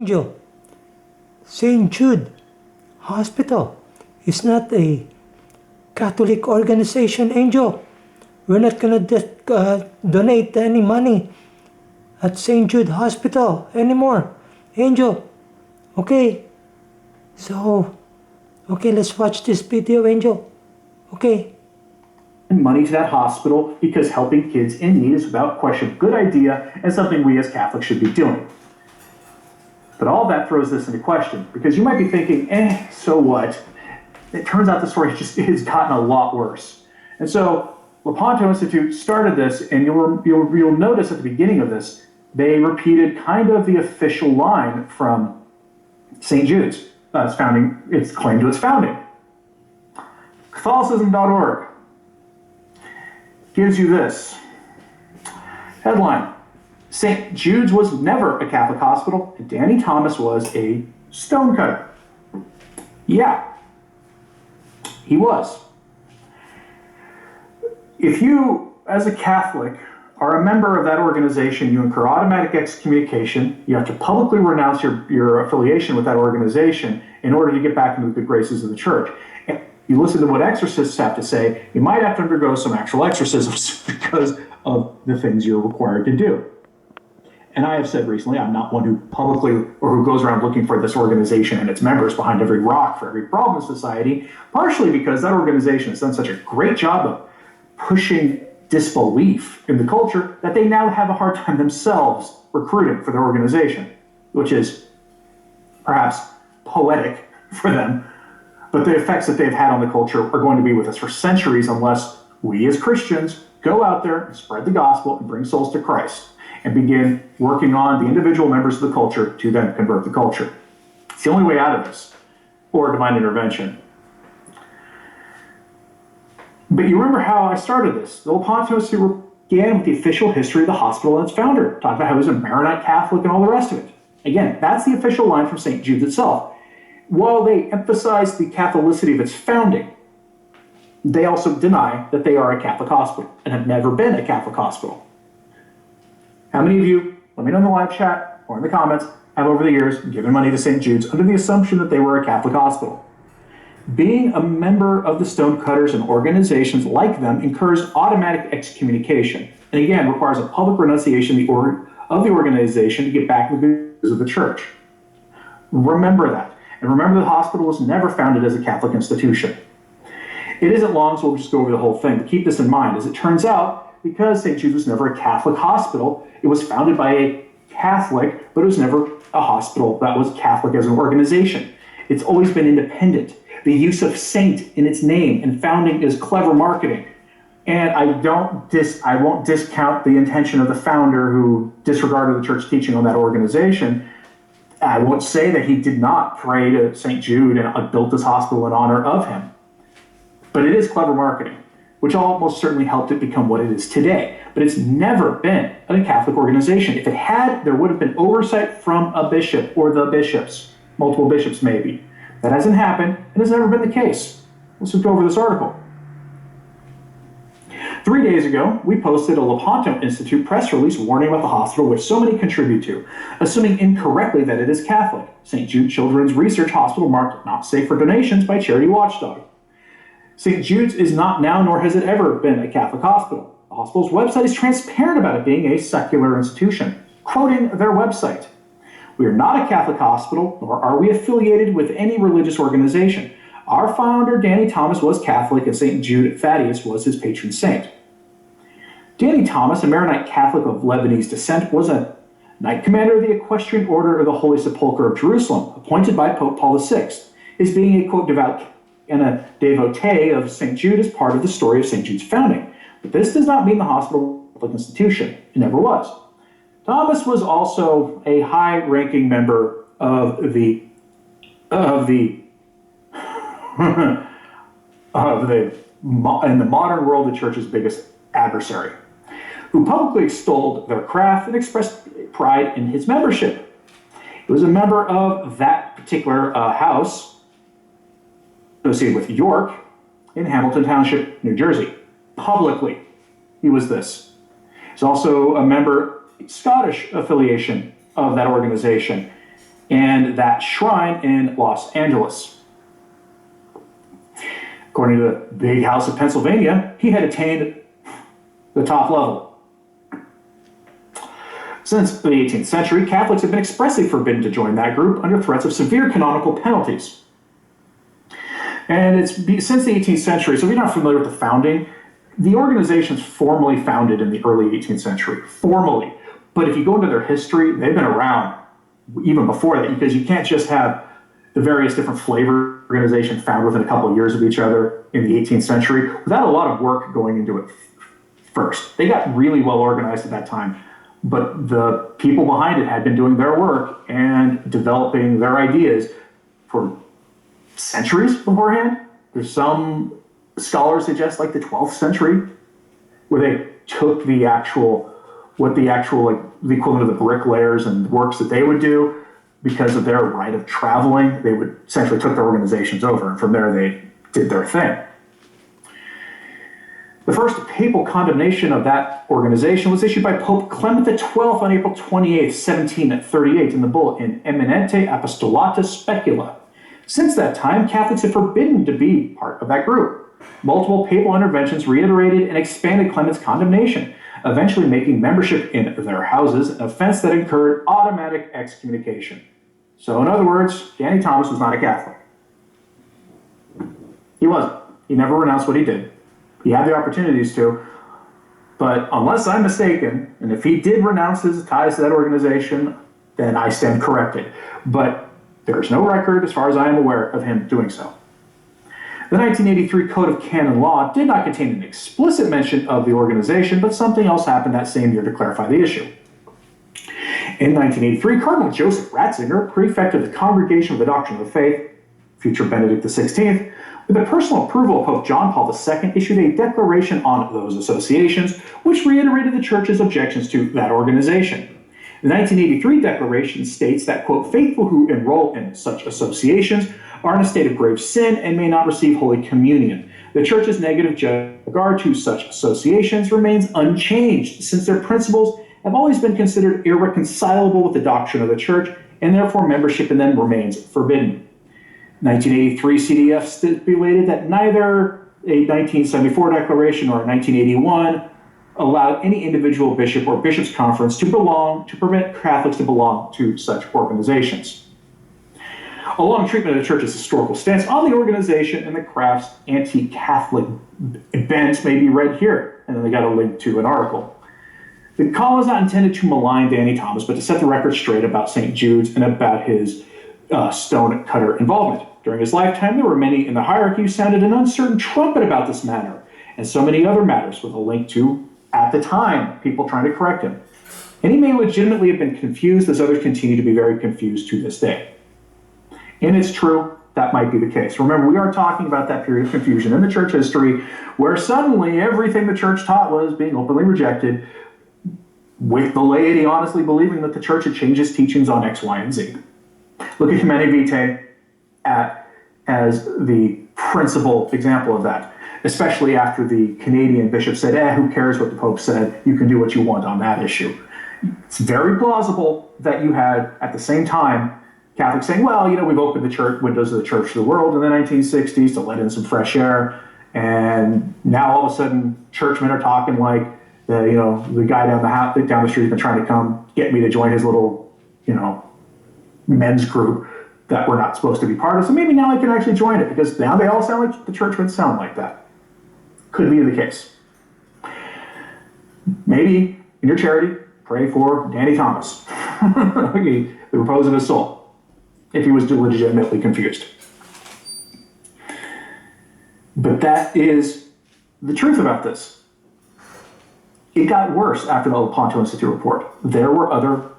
Angel, St. Jude Hospital is not a Catholic organization, Angel. We're not going to donate any money at St. Jude Hospital anymore, Angel. Okay? So, okay, let's watch this video, Angel. Okay? Money to that hospital because helping kids in need is without question a good idea and something we as Catholics should be doing. But all that throws this into question because you might be thinking, so what? It turns out the story has gotten a lot worse. And so Lepanto Institute started this, and you'll notice at the beginning of this, they repeated kind of the official line from St. Jude's. Its claim to its founding. Catholicism.org gives you this headline: St. Jude's was never a Catholic hospital, and Danny Thomas was a stonecutter. Yeah, he was. If you, as a Catholic, are a member of that organization, you incur automatic excommunication. You have to publicly renounce your affiliation with that organization in order to get back into the good graces of the church. And you listen to what exorcists have to say, you might have to undergo some actual exorcisms because of the things you're required to do. And I have said recently, I'm not one who publicly or who goes around looking for this organization and its members behind every rock for every problem in society, partially because that organization has done such a great job of pushing disbelief in the culture that they now have a hard time themselves recruiting for their organization, which is perhaps poetic for them. But the effects that they've had on the culture are going to be with us for centuries unless we as Christians go out there and spread the gospel and bring souls to Christ and begin working on the individual members of the culture to then convert the culture. It's the only way out of this, or divine intervention. But you remember how I started this. The Lepanto Institute began with the official history of the hospital and its founder, talking about how he was a Maronite Catholic and all the rest of it. Again, that's the official line from St. Jude's itself. While they emphasize the Catholicity of its founding, they also deny that they are a Catholic hospital and have never been a Catholic hospital. How many of you, let me know in the live chat or in the comments, have over the years given money to St. Jude's under the assumption that they were a Catholic hospital? Being a member of the Stonecutters and organizations like them incurs automatic excommunication, and again requires a public renunciation of the organization to get back in the good of the church. Remember that, and remember the hospital was never founded as a Catholic institution. It isn't long, so we'll just go over the whole thing, but keep this in mind. As it turns out, because St. Jude's was never a Catholic hospital, it was founded by a Catholic, but it was never a hospital that was Catholic as an organization. It's always been independent. The use of saint in its name and founding is clever marketing. And I won't discount the intention of the founder who disregarded the church teaching on that organization. I won't say that he did not pray to St. Jude and built this hospital in honor of him. But it is clever marketing, which almost certainly helped it become what it is today. But it's never been a Catholic organization. If it had, there would have been oversight from a bishop or the bishops, multiple bishops maybe. That hasn't happened, and has never been the case. Let's just go over this article. 3 days ago, we posted a Lepanto Institute press release warning about the hospital, which so many contribute to, assuming incorrectly that it is Catholic. St. Jude Children's Research Hospital marked not safe for donations by Charity Watchdog. St. Jude's is not now, nor has it ever been, a Catholic hospital. The hospital's website is transparent about it being a secular institution, quoting their website. We are not a Catholic hospital, nor are we affiliated with any religious organization. Our founder, Danny Thomas, was Catholic, and St. Jude Thaddeus was his patron saint. Danny Thomas, a Maronite Catholic of Lebanese descent, was a Knight Commander of the Equestrian Order of the Holy Sepulchre of Jerusalem, appointed by Pope Paul VI. His being a, quote, devout and a devotee of St. Jude is part of the story of St. Jude's founding. But this does not mean the hospital was a Catholic institution. It never was. Thomas was also a high-ranking member of the in the modern world, the church's biggest adversary, who publicly extolled their craft and expressed pride in his membership. He was a member of that particular house associated with York in Hamilton Township, New Jersey. Publicly, he was this. He's also a member Scottish affiliation of that organization. and that shrine in Los Angeles. According to the Big House of Pennsylvania, he had attained the top level. Since the 18th century, Catholics have been expressly forbidden to join that group under threats of severe canonical penalties. And it's since the 18th century, so if you're not familiar with the founding, the organization's formally founded in the early 18th century, formally. But if you go into their history, they've been around even before that, because you can't just have the various different flavor organizations found within a couple of years of each other in the 18th century without a lot of work going into it first. They got really well organized at that time, but the people behind it had been doing their work and developing their ideas for centuries beforehand. There's some scholars suggest like the 12th century, where they took the equivalent of the bricklayers and works that they would do because of their right of traveling. They would essentially took their organizations over, and from there they did their thing. The first papal condemnation of that organization was issued by Pope Clement XII on April 28, 1738, in the bull In Eminente Apostolata Specula. Since that time, Catholics have forbidden to be part of that group. Multiple papal interventions reiterated and expanded Clement's condemnation, eventually making membership in their houses an offense that incurred automatic excommunication. So in other words, Danny Thomas was not a Catholic. He wasn't. He never renounced what he did. He had the opportunities to, but unless I'm mistaken, and if he did renounce his ties to that organization, then I stand corrected. But there's no record, as far as I am aware, of him doing so. The 1983 Code of Canon Law did not contain an explicit mention of the organization, but something else happened that same year to clarify the issue. In 1983, Cardinal Joseph Ratzinger, prefect of the Congregation of the Doctrine of the Faith, future Benedict XVI, with the personal approval of Pope John Paul II, issued a declaration on those associations, which reiterated the Church's objections to that organization. The 1983 declaration states that, quote, faithful who enroll in such associations are in a state of grave sin and may not receive Holy Communion. The Church's negative regard to such associations remains unchanged, since their principles have always been considered irreconcilable with the doctrine of the Church, and therefore membership in them remains forbidden. 1983 CDF stipulated that neither a 1974 declaration or a 1981 allowed any individual bishop or bishops' conference to permit Catholics to belong to such organizations. A long treatment of the Church's historical stance on the organization and the craft's anti-Catholic bent may be read here, and then they got a link to an article. The call is not intended to malign Danny Thomas, but to set the record straight about St. Jude's and about his stone cutter involvement. During his lifetime, there were many in the hierarchy who sounded an uncertain trumpet about this matter, and so many other matters, with a link to, at the time, people trying to correct him. And he may legitimately have been confused, as others continue to be very confused to this day. And it's true, that might be the case. Remember, we are talking about that period of confusion in the Church history, where suddenly everything the Church taught was being openly rejected, with the laity honestly believing that the Church had changed its teachings on X, Y, and Z. Look at Humanae Vitae as the principal example of that, especially after the Canadian bishop said, who cares what the Pope said, you can do what you want on that issue. It's very plausible that you had, at the same time, Catholics saying, well, we've opened the church windows of the Church to the world in the 1960s to let in some fresh air, and now all of a sudden churchmen are talking like, the guy down the street has been trying to come get me to join his little, men's group that we're not supposed to be part of. So maybe now I can actually join it, because now they all sound like the Church would sound like that. Could be the case. Maybe in your charity, pray for Danny Thomas, the repose of his soul, if he was legitimately confused. But that is the truth about this. It got worse after the Lepanto Institute report. There were other,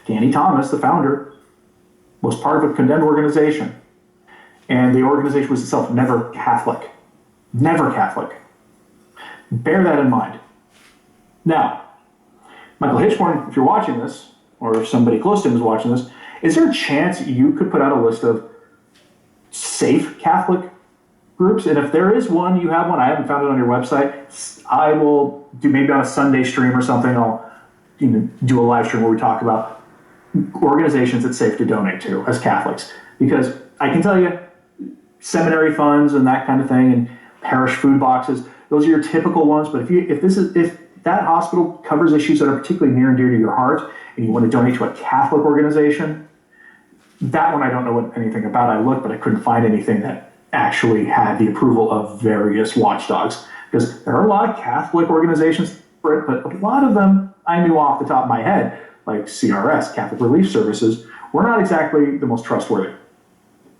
Danny Thomas, the founder, was part of a condemned organization. And the organization was itself never Catholic. Never Catholic. Bear that in mind. Now, Michael Hitchborn, if you're watching this, or if somebody close to him is watching this, is there a chance you could put out a list of safe Catholic groups? And if there is one, you have one, I haven't found it on your website, I will do maybe on a Sunday stream or something, I'll do a live stream where we talk about organizations it's safe to donate to as Catholics. Because I can tell you, seminary funds and that kind of thing, and parish food boxes, those are your typical ones. But if that hospital covers issues that are particularly near and dear to your heart, and you want to donate to a Catholic organization, that one I don't know anything about. I looked, but I couldn't find anything that actually had the approval of various watchdogs. Because there are a lot of Catholic organizations for it, but a lot of them I knew off the top of my head, like CRS, Catholic Relief Services, were not exactly the most trustworthy.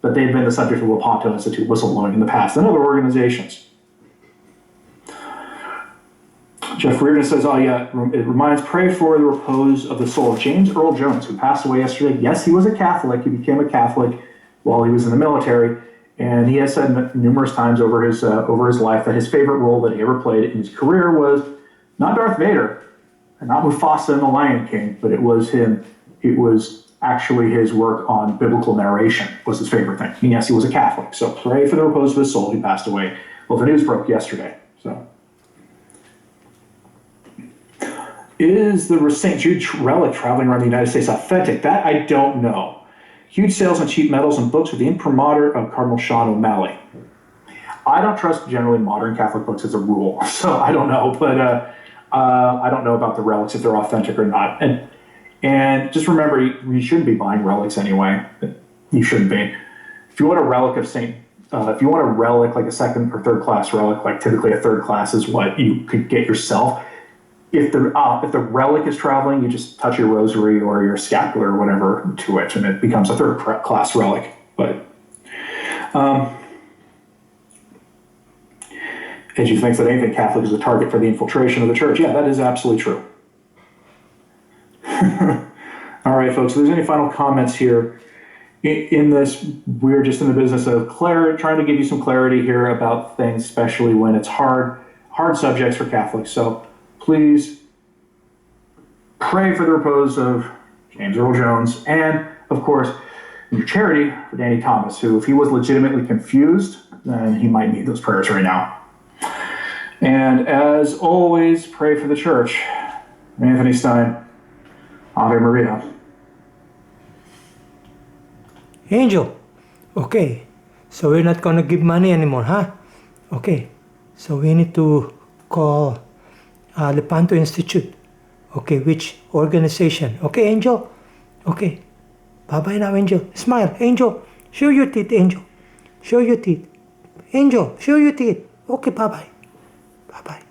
But they've been the subject of Lepanto Institute whistleblowing in the past, and other organizations. Jeff Reardon says, oh yeah, it reminds, pray for the repose of the soul of James Earl Jones, who passed away yesterday. Yes, he was a Catholic. He became a Catholic while he was in the military. And he has said numerous times over his life that his favorite role that he ever played in his career was not Darth Vader, and not Mufasa in The Lion King, but it was him. It was actually his work on biblical narration was his favorite thing. And yes, he was a Catholic. So pray for the repose of his soul. He passed away. Well, the news broke yesterday. So. Is the St. Jude relic traveling around the United States authentic? That I don't know. Huge sales on cheap medals and books with the imprimatur of Cardinal Sean O'Malley. I don't trust generally modern Catholic books as a rule, so I don't know. But I don't know about the relics, if they're authentic or not. And just remember, you shouldn't be buying relics anyway. You shouldn't be. If you want a relic of if you want a relic like a second or third class relic, like typically a third class is what you could get yourself. If the relic is traveling, you just touch your rosary or your scapular or whatever to it, and it becomes a third class relic. But Edgy thinks that anything Catholic is a target for the infiltration of the church. Yeah, that is absolutely true. All right, folks, if there's any final comments here in this, we're just in the business of trying to give you some clarity here about things, especially when it's hard subjects for Catholics. So please pray for the repose of James Earl Jones, and of course, in your charity for Danny Thomas, who, if he was legitimately confused, then he might need those prayers right now. And as always, pray for the church. Anthony Stein, Ave Maria. Angel, okay, so we're not gonna give money anymore, huh? Okay, so we need to call Lepanto Institute. Okay, which organization? Okay, Angel? Okay, bye-bye now, Angel. Smile, Angel. Show your teeth, Angel. Show your teeth. Angel, show your teeth. Okay, bye-bye. Bye-bye.